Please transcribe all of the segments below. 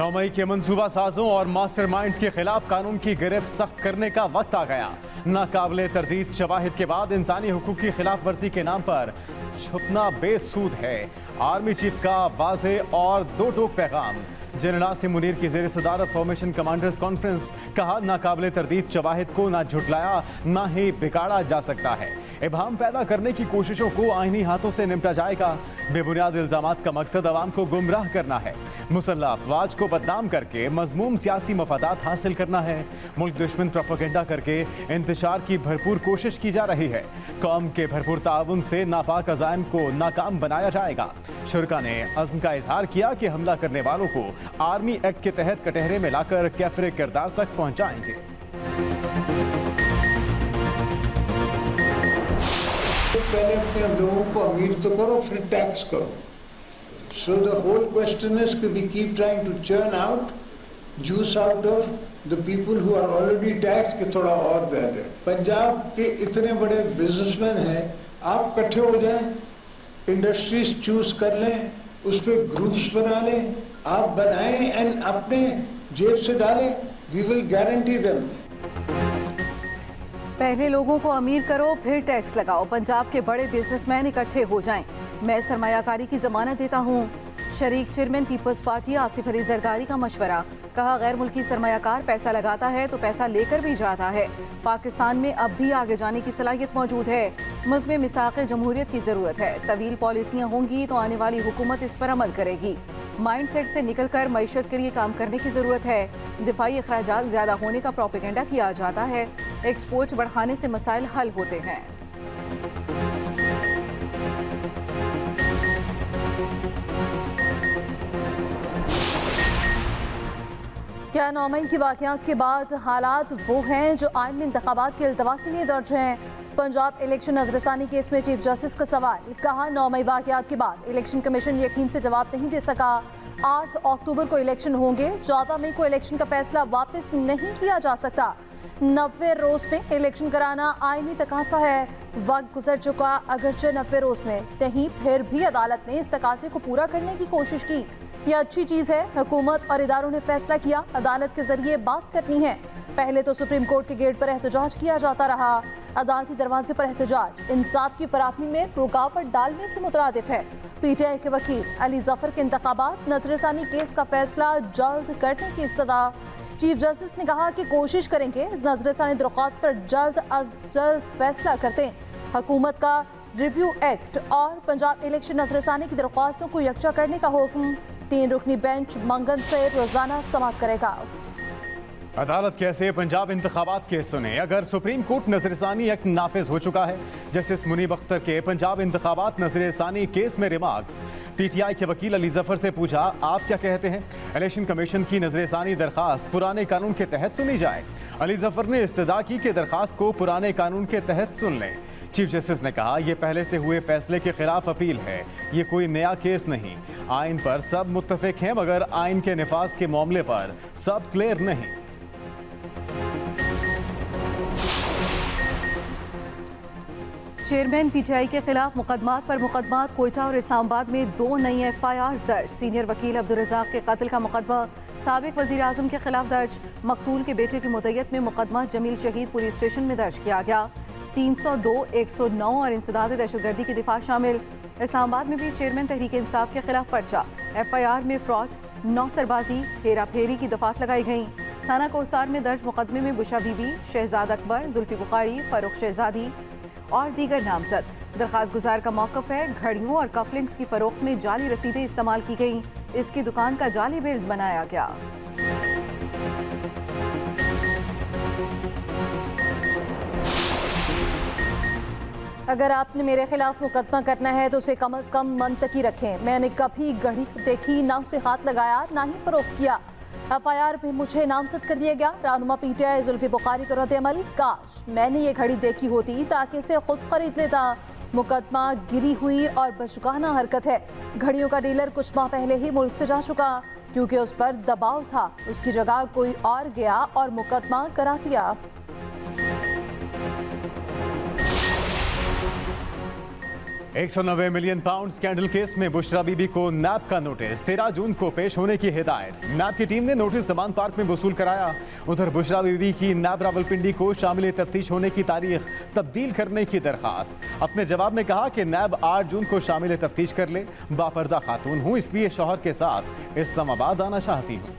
9 मई के मंसूबा साजों और मास्टरमाइंड्स के खिलाफ कानून की गिरफ्त सख्त करने का वक्त आ गया। नाकाबिले तरदीद शवाहिद के बाद इंसानी हुकूक की खिलाफ वर्जी के नाम पर छुपना बेसूद है। आर्मी चीफ का वाज़े और दो टोक पैगाम। जनरल आसिम मुनीर की ज़ेर सदारत फॉर्मेशन कमांडर्स कॉन्फ्रेंस। कहा नाकाबिले तरदीद शवाहिद को ना झुटलाया ना ही बिगाड़ा जा सकता है। इबहम पैदा करने की कोशिशों को आईनी हाथों से निपटा जाएगा। बेबुनियाद इल्जामात का मकसद अवाम को गुमराह करना है। मुसल्लह अफवाज को बदनाम करके मजमूम सियासी मफादात हासिल करना है। मुल्क दुश्मन प्रोपेगेंडा करके इंतशार की भरपूर कोशिश की जा रही है। कौम के भरपूर ताउन से नापाक अज़ाइम को नाकाम बनाया जाएगा। शुरका ने अज़्म का इजहार किया कि हमला करने वालों को आर्मी एक्ट के तहत कटहरे में लाकर कैफरे किरदार तक पहुंचाएंगे। पहले अपने लोगों को अमीर तो करो, फिर टैक्स करो। So the whole question is कि we keep trying to churn out juice out of the people who are already tax के थोड़ा और बेहतर। पंजाब के इतने बड़े बिजनेसमैन हैं, आप इकट्ठे हो जाएं, इंडस्ट्रीज चूज कर लें, उस पर ग्रुप्स बना लें, आप बनाएं एंड अपने जेब से डालें, वी विल गारंटी देम। पहले लोगों को अमीर करो फिर टैक्स लगाओ। पंजाब के बड़े बिजनेसमैन इकट्ठे हो जाएं। मैं सरमायाकारी की जमानत देता हूँ। शरीक चेयरमैन पीपल्स पार्टी आसिफ अली जरदारी का मशवरा। कहा गैर मुल्की सरमायाकार पैसा लगाता है तो पैसा लेकर भी जाता है। पाकिस्तान में अब भी आगे जाने की सलाहियत मौजूद है। मुल्क में मिसाक़ जमहूरियत की ज़रूरत है। तवील पॉलिसियाँ होंगी तो आने वाली हुकूमत इस पर अमल करेगी। माइंड सेट से निकल कर मईशत के लिए काम करने की ज़रूरत है। दिफाई अखराजात ज़्यादा होने का प्रोपेगेंडा किया जाता है। एक्सपोर्ट बढ़ाने से मसाइल हल होते हैं। क्या 9 मई की वाक़यात के बाद हालात वो हैं जो आईनी इंतखाबात के इल्तवा के लिए दर्ज हैं? पंजाब इलेक्शन नजरसानी केस में चीफ जस्टिस का सवाल। कहा 9 मई वाक़यात के बाद इलेक्शन कमीशन यकीन से जवाब नहीं दे सका। 8 अक्टूबर को इलेक्शन होंगे। 14 मई को इलेक्शन का फैसला वापस नहीं किया जा सकता। 90 रोज में इलेक्शन कराना आईनी तकाजा है। वक्त गुजर चुका, अगरचे 90 रोज में नहीं, फिर भी अदालत ने इस तकाजे को पूरा करने की कोशिश की। यह अच्छी चीज है। हुकूमत और इदारों ने फैसला किया, अदालत के जरिए बात करनी है। पहले तो सुप्रीम कोर्ट के गेट पर एहतजाज किया जाता रहा। अदालती दरवाजे पर एहतजाज इंसाफ की फराहमी में रुकावट डालने के मुतरादिफ है। पीटीआई के वकील अली जफर के इंतखाबात नजरसानी केस का फैसला जल्द करने की इस्तदा। चीफ जस्टिस ने कहा कि कोशिश करेंगे नजरसानी दरख्वास्त पर जल्द अज जल्द फैसला करते हैं। हुकूमत का रिव्यू एक्ट और पंजाब इलेक्शन नजरसानी की दरख्वास्तों को यकजा करने का हुक्म। 3 रुकनी बेंच मंगन से रोजाना समाअत करेगा। अदालत कैसे पंजाब इंतखाबात केस सुने? अगर सुप्रीम कोर्ट नजरसानी एक्ट नाफिज हो चुका है, जस्टिस मुनीब अख्तर के पंजाब इंतखाबात नजरसानी केस में रिमार्क्स। पीटीआई के वकील अली जफर से पूछा, आप क्या कहते हैं? इलेक्शन कमीशन की नजरसानी दरखास्त पुराने कानून के तहत सुनी जाए। अली जफर ने इस्तदा की कि दरखास्त को पुराने कानून के तहत सुन लें। चीफ जस्टिस ने कहा, यह पहले से हुए फैसले के खिलाफ अपील है, ये कोई नया केस नहीं। आइन पर सब मुत्तफिक हैं, मगर आइन के निफाज के मामले पर सब क्लियर नहीं। चेयरमैन पीटीआई के खिलाफ मुकदमात पर मुकदमात। कोयटा और इस्लामाबाद में 2 नई एफआईआर दर्ज। सीनियर वकील अब्दुल रज़ाक के कत्ल का मुकदमा साबिक वज़ीर आज़म के खिलाफ दर्ज। मकतूल के बेटे की मुद्दत में मुकदमा जमील शहीद पुलिस स्टेशन में दर्ज किया गया। 302, 109 और इंसदाद दहशतगर्दी की दिफा शामिल। इस्लामाबाद में भी चेयरमैन तहरीक इंसाफ के खिलाफ पर्चा। एफआईआर में फ्रॉड, नौसरबाजी, हेरा फेरी की दफात लगाई गई। थाना कोसार में दर्ज मुकदमे में बुशा बीबी, शहजाद अकबर, जुल्फी बुखारी, फारूक शहजादी और दीगर नामजद। दरखास्त गुजार का मौक़िफ़ है, घड़ियों और कफलिंग्स की फरोख्त में जाली रसीदें इस्तेमाल की गई। इसकी दुकान का जाली बिल बनाया गया। अगर आपने मेरे खिलाफ मुकदमा करना है तो उसे कम से कम मंतकी रखें। मैंने कभी घड़ी देखी, ना उसे हाथ लगाया, ना ही फरोख्त किया। एफआईआर में मुझे नामजद कर दिया गया। रहनुमा पीटीआई जुल्फी बुखारी का रद्द-ए-अमल, काश मैंने ये घड़ी देखी होती ताकि इसे खुद खरीद लेता। मुकदमा गिरी हुई और बशगाना हरकत है। घड़ियों का डीलर कुछ माह पहले ही मुल्क से जा चुका क्योंकि उस पर दबाव था। उसकी जगह कोई और गया और मुकदमा करा दिया। 190 मिलियन पाउंड स्कैंडल केस में बुशरा बीबी को नैब का नोटिस 13 जून को पेश होने की हिदायत। नैब की टीम ने नोटिस समान पार्क में वसूल कराया। उधर बुशरा बीबी की नैब रावलपिंडी को शामिल तफ्तीश होने की तारीख तब्दील करने की दरखास्त। अपने जवाब में कहा कि नैब 8 जून को शामिल तफ्तीश कर ले। बापर्दा खातून हूँ, इसलिए शौहर के साथ इस्लामाबाद आना चाहती हूँ।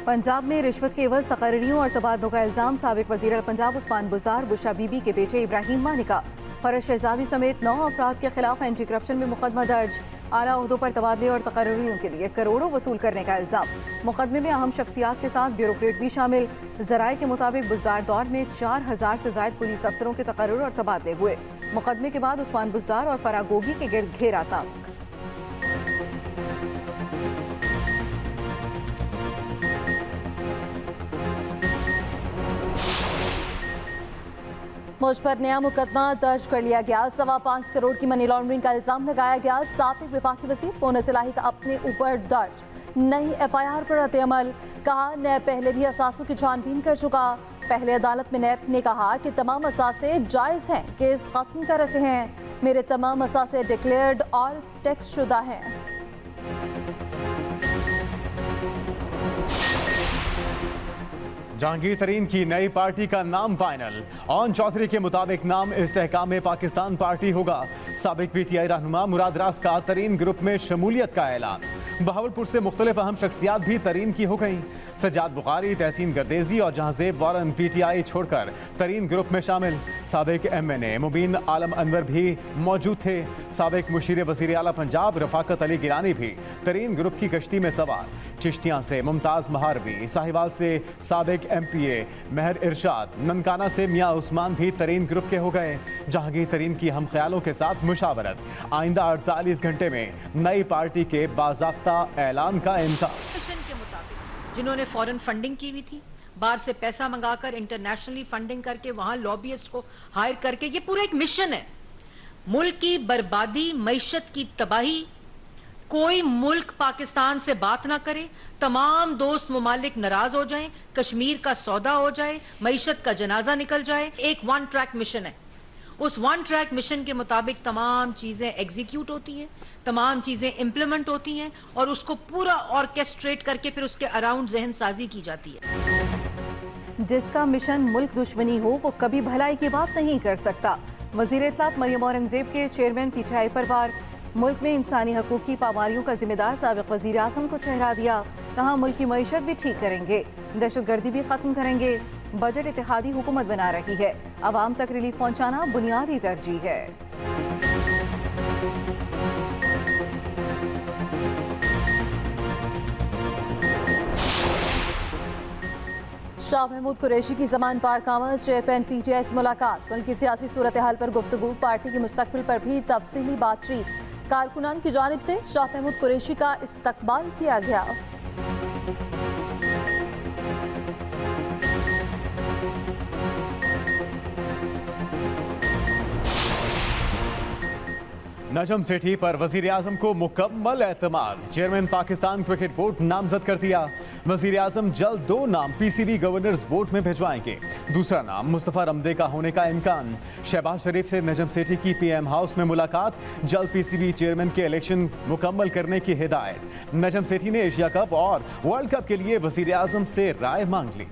पंजाब में रिश्वत के एवज तकर्रियों और तबादलों का इल्जाम। साबिक वज़ीर पंजाब उस्मान बुज़दार, बुशरा बीबी के बेटे इब्राहिम मानिका, फरज शहजादी समेत 9 अफराद के खिलाफ एंटी करप्शन में मुकदमा दर्ज। आला ओहदों पर तबादले और तकर्रियों के लिए करोड़ों वसूल करने का इल्जाम। मुकदमे में अहम शख्सियात के साथ ब्यूरोक्रेट भी शामिल। ज़राए के मुताबिक बुज़दार दौर में 4000 से ज़ायद पुलिस अफसरों के तकर्रुर और तबादले हुए। मुकदमे के बाद उस्मान बुज़दार और फरागोगी के गिर्द घेरा तंग। मुझ पर नया मुकदमा दर्ज कर लिया गया। 5.25 करोड़ की मनी लॉन्ड्रिंग का इल्जाम लगाया गया। साबिक वफाकी वज़ीर पोनस इलाही का अपने ऊपर दर्ज नई FIR पर रद्द-ए-अमल। कहा, नैब पहले भी असासों की छानबीन कर चुका। पहले अदालत में नैब ने कहा कि तमाम असासे जायज़ हैं, केस खत्म कर रखे हैं। मेरे तमाम असासे डिक्लेयर्ड और टैक्स शुदा हैं। जहांगीर तरीन की नई पार्टी का नाम फाइनल। ऑन चौधरी के मुताबिक नाम इस्तेहकाम पाकिस्तान पार्टी होगा। साबिक PTI रहनुमा मुराद रास का तरीन ग्रुप में शमूलियत का ऐलान। बहावलपुर से मुख्तलिफ अहम शख्सियात भी तरीन की हो गई। सज्जाद बुखारी, तहसीन गर्देजी और जहांजेब वारन PTI छोड़कर तरीन ग्रुप में शामिल। साबिक MNA मुबीन आलम अनवर भी मौजूद थे। साबिक मुशीर वज़ीर आला पंजाब रफाकत अली गिलानी भी तरीन ग्रुप की कश्ती में सवार। चिश्तियाँ से मुमताज़ महारवी, साहिवाल से साबिक MPA महर इरशाद, ननकाना से मियाँ उस्मान भी तरीन ग्रुप के हो गए। जहांगीर तरीन की हम ख्यालों के साथ मुशावरत। आइंदा 48 घंटे में नई पार्टी के बाज़ाब्ता ऐलान का इम्कान। मिशन के मुताबिक जिन्होंने फॉरेन फंडिंग की हुई थी, बाहर से पैसा मंगाकर इंटरनेशनली फंडिंग करके वहां लॉबियस्ट को हायर करके, ये पूरा एक मिशन है। मुल्क की बर्बादी, मईशत की तबाही। कोई मुल्क पाकिस्तान से बात ना करे, तमाम दोस्त मुमालिक नाराज हो जाएं, कश्मीर का सौदा हो जाए, मईशत का जनाजा निकल जाए। एक 1 ट्रैक मिशन है। उस 1 ट्रैक मिशन के मुताबिक तमाम चीजें एग्जीक्यूट होती हैं, तमाम चीजें इंप्लीमेंट होती हैं और उसको पूरा ऑर्केस्ट्रेट करके फिर उसके अराउंड जहन साजी की जाती है। जिसका मिशन मुल्क दुश्मनी हो वो कभी भलाई की बात नहीं कर सकता। वज़ीर इत्तलात मरियम औरंगजेब के चेयरमैन PTI पर वार। मुल्क में इंसानी हकूक़ की पामालियों का जिम्मेदार साबिक वज़ीर आज़म को ठहरा दिया। कहा, मुल्क की मईशत भी ठीक करेंगे, दहशतगर्दी भी खत्म करेंगे। बजट इत्तेहादी हुकूमत बना रही है। आवाम तक रिलीफ पहुंचाना बुनियादी तरजीह है। शाह महमूद कुरैशी की ज़मान पार कामल, चेयरमैन PTI से मुलाकात। मुल्क की सियासी सूरत हाल पर गुफ्तगू, पार्टी के मुस्तकबिल पर भी तफसीली बातचीत। कारकुनान की जानिब से शाह महमूद कुरैशी का इस्तकबाल किया गया। नजम सेठी पर वजीर आजम को मुकम्मल एतमाद। चेयरमैन पाकिस्तान क्रिकेट बोर्ड नामजद कर दिया। वजीर आजम जल्द 2 नाम PCB गवर्नर्स बोर्ड में भिजवाएंगे। दूसरा नाम मुस्तफ़ा रमदे का होने का इम्कान। शहबाज शरीफ से नजम सेठी की PM हाउस में मुलाकात। जल्द PCB चेयरमैन के इलेक्शन मुकम्मल करने की हिदायत। नजम सेठी ने एशिया कप और वर्ल्ड कप के लिए वजीर आजम से राय मांग ली।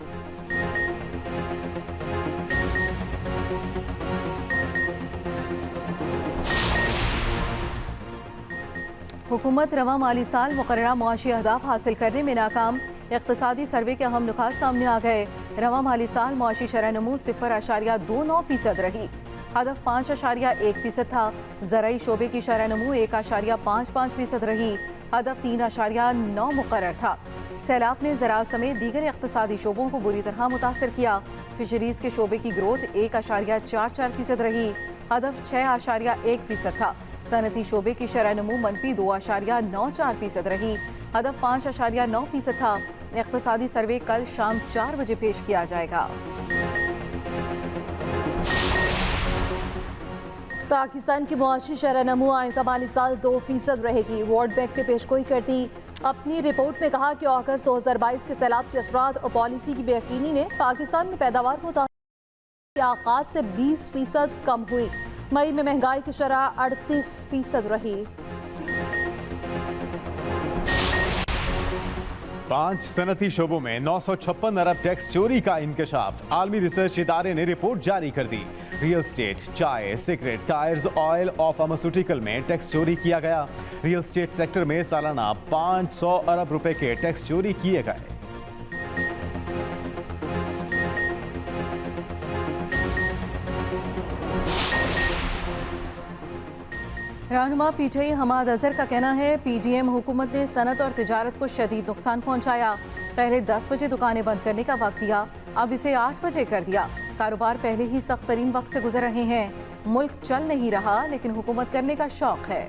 हुकूमत रवा माली साल मुकर्ररा मुआशी अहदाफ हासिल करने में नाकाम। इक़्तिसादी सर्वे के अहम नुकात सामने आ गए। रवा माली साल मुआशी शरह-ए-नमू 0.29% रही। हदफ 5.1% था। ज़राई शोबे की शरह-ए-नमू 1.55% रही। हदफ 3.9 मुकर्रर था। सैलाब ने ज़राअत समेत दीगर इक़्तिसादी शोबों को बुरी तरह मुतासर किया। फिशरीज़ के शोबे की ग्रोथ 1.44% रही। हदफ 6.1% था। सनती शोबे की शरह-ए-नमू मनफी 2.94% रही। हदफ 5.9% था। इक़्तिसादी सर्वे कल शाम 4 बजे पेश किया जाएगा। पाकिस्तान की मुआशी शरह-ए-नमू आइंदा माली साल 2% रहेगी। वर्ल्ड बैंक ने पेशगोई कर दी। अपनी रिपोर्ट में कहा कि अगस्त 2022 के सैलाब के असरात और पॉलिसी की बेयकीनी ने पाकिस्तान में पैदावार के आगाज से 20% कम हुई। मई में महंगाई की शरह 38% रही। 5 सनती शोबों में 956 अरब टैक्स चोरी का इंकशाफ। आलमी रिसर्च इदारे ने रिपोर्ट जारी कर दी। रियल स्टेट, चाय, सिगरेट, टायर्स, ऑयल और फार्मास्यूटिकल में टैक्स चोरी किया गया। रियल स्टेट सेक्टर में सालाना 500 अरब रुपए के टैक्स चोरी किए गए। रहनुमा पीटीआई हमाद अजहर का कहना है पीडीएम हुकूमत ने सनत और तिजारत को शदीद नुकसान पहुंचाया। पहले 10 बजे दुकानें बंद करने का वक्त दिया, अब इसे 8 बजे कर दिया। कारोबार पहले ही सख्त तरीन वक्त से गुजर रहे हैं। मुल्क चल नहीं रहा लेकिन हुकूमत करने का शौक है।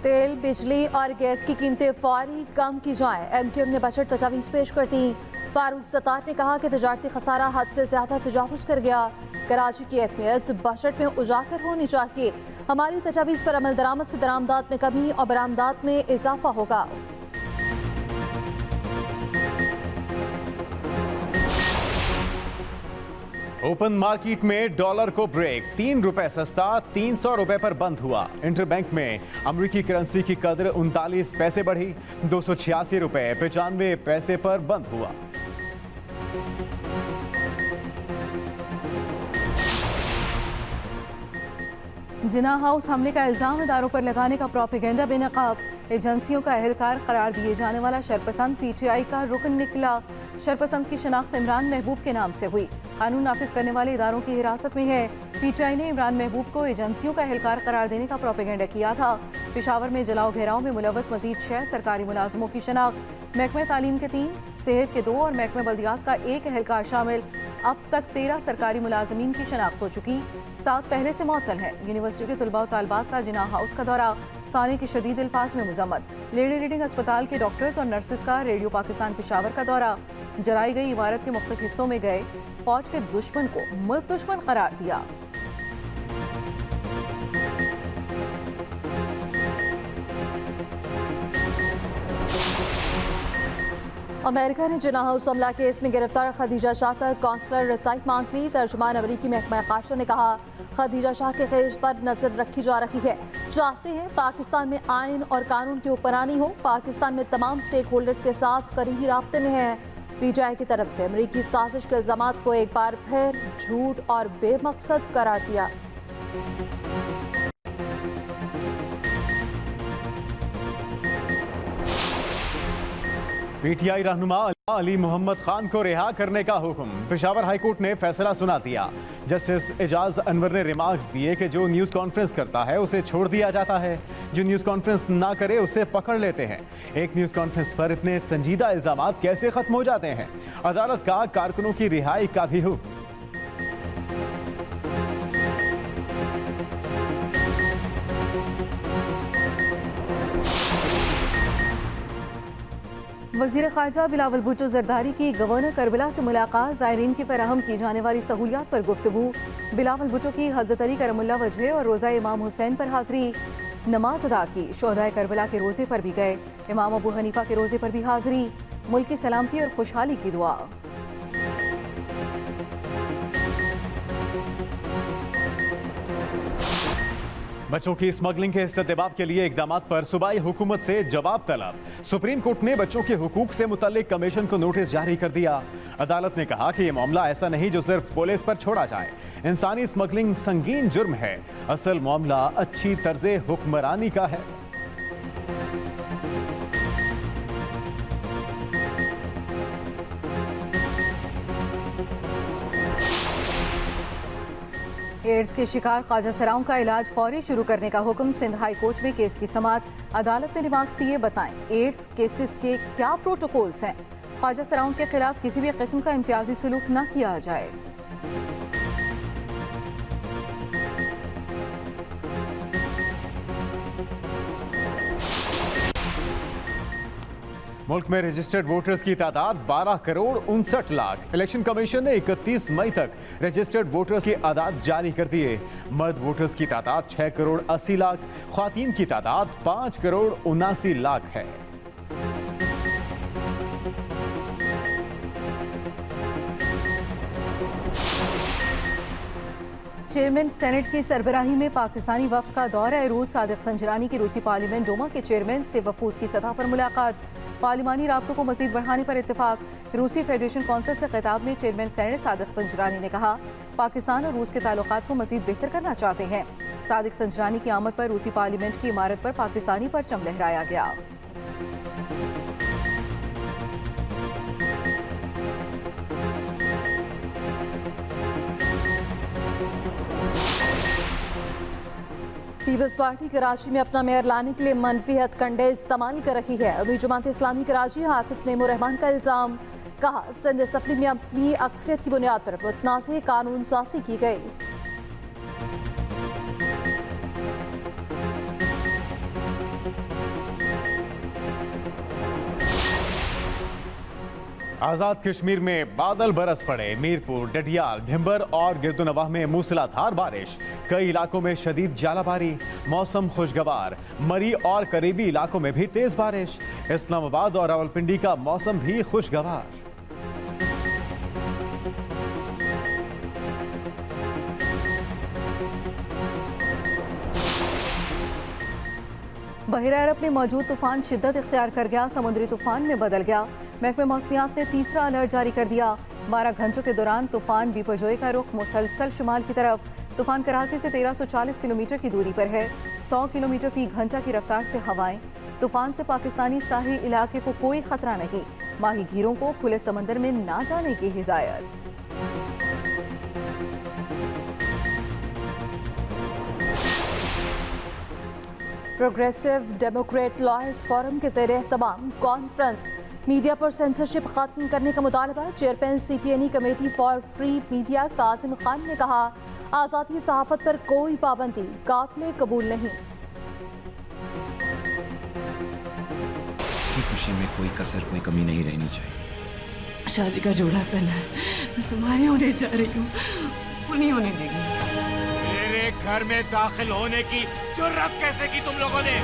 तेल, बिजली और गैस की कीमतें फौरी कम की जाएं। एमक्यूएम ने बजट तजावीज़ पेश कर दी। फारूक सत्तार ने कहा कि तजारती खसारा हद से ज्यादा तजावुज़ कर गया। कराची की अहमियत बजट में उजागर होनी चाहिए। हमारी तजावीज़ पर अमल दरामद से दरामदात में कमी और बरामदात में इजाफा होगा। ओपन मार्केट में डॉलर को ब्रेक, 3 रुपए सस्ता 300 रुपए पर बंद हुआ। इंटरबैंक में अमेरिकी करेंसी की कदर 39 पैसे बढ़ी, 286 रुपए 95 पैसे पर बंद हुआ। जिना हाउस हमले का इल्जाम इदारों पर लगाने का प्रोपेगेंडा बेनकाब। एजेंसियों का अहलकार करार दिए जाने वाला शरपसंद पीटीआई का रुकन निकला। शरपसंद की शनाख्त इमरान महबूब के नाम से हुई। कानून नाफिज करने वाले इदारों की हिरासत में है। पीटीआई ने इमरान महबूब को एजेंसियों का अहलकार करार देने का प्रोपेगेंडा किया था। पेशावर में जलाओ घेराव में मुलव्वस मजीद 6 सरकारी मुलाजमों की शनाख्त। महकमे तालीम के 3, सेहत के 2 और महकमे बल्दियात का 1 अहलकार शामिल। अब तक 13 सरकारी मुलाजमीन की शनाख्त हो चुकी, 7 पहले से मुअत्तल हैं। यूनिवर्सिटी के तलबा और तालबात का जिना हाउस का दौरा, साने की शदीद अल्फाज में मुजम्मत। लेडी रीडिंग अस्पताल के डॉक्टर्स और नर्सेज का रेडियो पाकिस्तान पेशावर का दौरा। जलाई गई इमारत के मुख्तलिफ हिस्सों में गए, फौज के दुश्मन को मुल्क दुश्मन करार दिया। अमेरिका ने जिना हाउस हमला केस में गिरफ्तार खदीजा शाह तक कौंसलर रसाई मांग ली। तर्जुमान अमरीकी महकमा खाशा ने कहा खदीजा शाह के केस पर नजर रखी जा रही है। चाहते हैं पाकिस्तान में आइन और कानून की हुक्मरानी हो। पाकिस्तान में तमाम स्टेक होल्डर्स के साथ करीबी राब्ते में है। पीटीआई की तरफ से अमरीकी साजिश के इल्जामात को एक बार फिर झूठ और बेमकसद करार दिया। पीटीआई रहनुमा अली मोहम्मद खान को रिहा करने का हुक्म। पेशावर हाईकोर्ट ने फैसला सुना दिया। जस्टिस एजाज अनवर ने रिमार्क्स दिए कि जो न्यूज़ कॉन्फ्रेंस करता है उसे छोड़ दिया जाता है, जो न्यूज़ कॉन्फ्रेंस ना करे उसे पकड़ लेते हैं। एक न्यूज़ कॉन्फ्रेंस पर इतने संजीदा इल्जामात कैसे खत्म हो जाते हैं? अदालत का कारकुनों की रिहाई का भी हुक्म। वज़ीर ख़ारजा बिलावल भुट्टो ज़रदारी की गवर्नर करबला से मुलाकात। ज़ायरीन की फराहम की जाने वाली सहूलियात पर गुफ्तगू। बिलावल भुट्टो की हज़रत अली करमुल्लाह वजह और रोज़ा इमाम हुसैन पर हाज़री। नमाज अदा की। शोहदाए करबला के रोज़े पर भी गए। इमाम अबू हनीफा के रोज़े पर भी हाज़री। मुल्क की सलामती और खुशहाली की दुआ। बच्चों की स्मगलिंग के सद्देबाब के लिए इकदामात पर सूबाई हुकूमत से जवाब तलब। सुप्रीम कोर्ट ने बच्चों के हुकूक से मुतल्लिक कमीशन को नोटिस जारी कर दिया। अदालत ने कहा कि यह मामला ऐसा नहीं जो सिर्फ पुलिस पर छोड़ा जाए। इंसानी स्मगलिंग संगीन जुर्म है। असल मामला अच्छी तर्जे हुक्मरानी का है। एड्स के शिकार ख्वाजा सराओं का इलाज फौरी शुरू करने का हुक्म। सिंध हाई कोर्ट में केस की समाअत। अदालत ने रिमार्क्स दिए, बताएं एड्स केसेस के क्या प्रोटोकॉल्स हैं। ख्वाजा सराओं के खिलाफ किसी भी किस्म का इम्तियाजी सलूक न किया जाए। मुल्क में रजिस्टर्ड वोटर्स की तादाद 12 करोड़ 59 लाख। इलेक्शन कमीशन ने 31 मई तक रजिस्टर्ड वोटर्स की आदाद जारी कर दिए। मर्द वोटर्स की तादाद 6 करोड़ 80 लाख, ख्वातीन की तादाद 5 करोड़ 79 लाख है। चेयरमैन सेनेट की सरबराही में पाकिस्तानी वफ्द का दौरा रूस। सादिक संजरानी की रूसी पार्लियामेंट डोमा के चेयरमैन से वफूद की सतह पर मुलाकात। पार्लिमानी राब्तों को मजीद बढ़ाने पर इत्तेफाक। रूसी फेडरेशन कौंसिल से खिताब में चेयरमैन सेनेट सादिक संजरानी ने कहा, पाकिस्तान और रूस के ताल्लुकात को मजीद बेहतर करना चाहते हैं। सादिक संजरानी की आमद पर रूसी पार्लियामेंट की इमारत पर पाकिस्तानी परचम लहराया गया। पीपल्स पार्टी कराची में अपना मेयर लाने के लिए मनफी हथकंडे इस्तेमाल कर रही है। अभी जमात इस्लामी कराची हाफिज नेमो रहमान का इल्ज़ाम, कहा सिंध असम्बली में अपनी अक्सरियत की बुनियाद पर मुतनाज़ कानून साज़ी की गई। आजाद कश्मीर में बादल बरस पड़े। मीरपुर, डडियाल, भिंबर और गिरदुनवाह में मूसलाधार बारिश। कई इलाकों में शदीद जालाबारी। मौसम खुशगवार। मरी और करीबी इलाकों में भी तेज बारिश। इस्लामाबाद और रावलपिंडी का मौसम भी खुशगवार। बहरा अरब में मौजूद तूफान शिद्दत इख्तियार कर गया, समुद्री तूफान में बदल गया। महकमे मौसमियात ने तीसरा अलर्ट जारी कर दिया। 12 घंटों के दौरान तूफान बिपरजोई का रुख मुसलसल शुमाल की तरफ। तूफान कराची से 1340 किलोमीटर की दूरी पर है। 100 किलोमीटर फी घंटा की रफ्तार से हवाएं। तूफान से पाकिस्तानी साहिल इलाके को कोई खतरा नहीं। माही गीरों को खुले समंदर में ना जाने की हिदायत। प्रोग्रेसिव डेमोक्रेट लॉयर्स फोरम के ज़ेरे एहतमाम कॉन्फ्रेंस। मीडिया पर सेंसरशिप खत्म करने का मुतालबा। Chairman CPNE committee for free media Qasim Khan ने कहा, आज़ादी सहाफ़त पर कोई पाबंदी काबिल कबूल नहीं। इसकी खुशी में कोई कसर, कोई कमी नहीं रहनी चाहिए। शादी का जोड़ा पहना है, मैं तुम्हारी होने जा रही हूँ, वो नहीं होने देगी। मेरे घर में दाखिल होने की जुर्रत कैसे की तुम लोगों ने?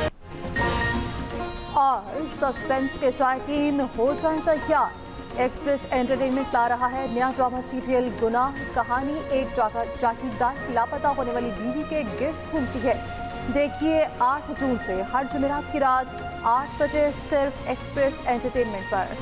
और सस्पेंस के शायकीन हो जाए तैयार। एक्सप्रेस एंटरटेनमेंट ला रहा है नया ड्रामा सीरियल गुनाह। कहानी एक जागीरदार की लापता होने वाली बीवी के गिर्द घूमती है। देखिए 8 जून से हर जुमेरात की रात 8 बजे सिर्फ एक्सप्रेस एंटरटेनमेंट पर।